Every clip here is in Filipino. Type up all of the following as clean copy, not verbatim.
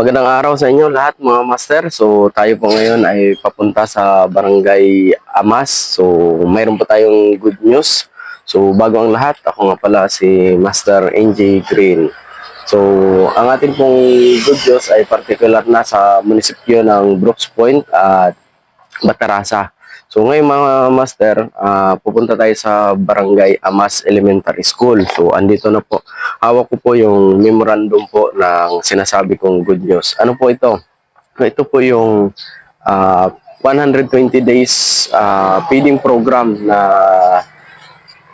Magandang araw sa inyo lahat mga master. So tayo po ngayon ay papunta sa Barangay Amas. So mayroon po tayong good news. So bago ang lahat, ako nga pala si Master NJ Green. So ang ating pong good news ay particular na sa munisipyo ng Brooks Point at Batarasa. So ngayon mga master, pupunta tayo sa Barangay Amas Elementary School. So andito na po. Hawak ko po yung memorandum po ng sinasabi kong good news. Ano po ito? Ito po yung 120 days feeding program na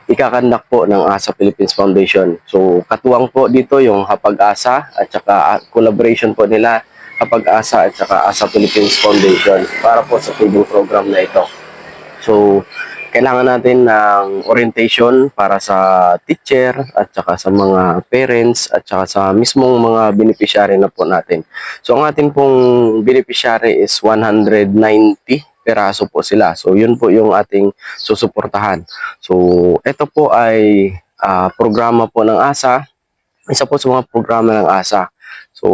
ikakandak po ng ASA Philippines Foundation. So katuwang po dito yung Hapag-asa at saka collaboration po nila Hapag-asa at saka ASA Philippines Foundation para po sa feeding program na ito. So, kailangan natin ng orientation para sa teacher at saka sa mga parents at saka sa mismong mga beneficiary na po natin. So, ang ating pong beneficiary is 190 peraso po sila. So, yun po yung ating susuportahan. So, ito po ay programa po ng ASA. Isa po sa mga programa ng ASA. So,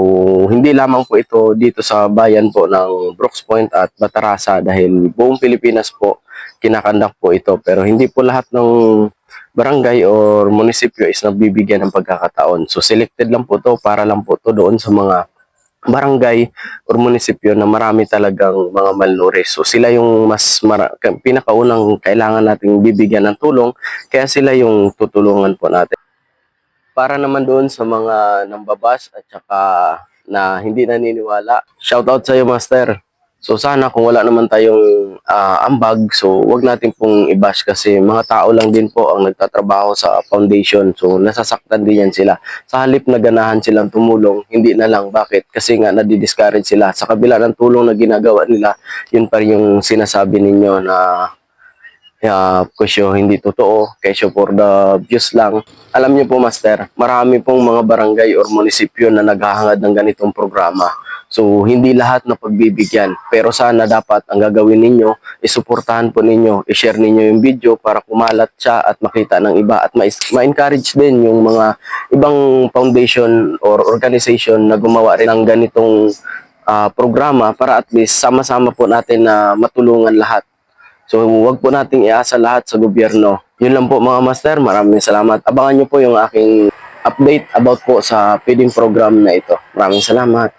hindi lamang po ito dito sa bayan po ng Brooks Point at Batarasa dahil buong Pilipinas po kinakandak po ito. Pero hindi po lahat ng barangay or munisipyo is nabibigyan ng pagkakataon. So, selected lang po to para lang po to doon sa mga barangay or munisipyo na marami talagang mga malnourished. So, sila yung pinakaunang kailangan nating bibigyan ng tulong, kaya sila yung tutulungan po natin. Para naman doon sa mga nambabas at saka na hindi naniniwala, shoutout sa iyo master. So sana kung wala naman tayong ambag, so wag natin pong i-bash kasi mga tao lang din po ang nagtatrabaho sa foundation. So nasasaktan din yan sila. Sa halip na ganahan silang tumulong, hindi na lang. Bakit? Kasi nga nadi-discourage sila. Sa kabila ng tulong na ginagawa nila, yun pa rin yung sinasabi ninyo na kesyo hindi totoo, kesyo for the views lang. Alam niyo po master, marami pong mga barangay or munisipyo na naghahangad ng ganitong programa. So hindi lahat na pagbibigyan, pero sana dapat ang gagawin ninyo, isuportahan po ninyo, i-share ninyo yung video para kumalat siya at makita ng iba at ma-encourage din yung mga ibang foundation or organization na gumawa rin ng ganitong programa para at least sama-sama po natin na matulungan lahat. So, wag po nating iasa lahat sa gobyerno. Yun lang po mga master. Maraming salamat. Abangan nyo po yung aking update about po sa feeding program na ito. Maraming salamat.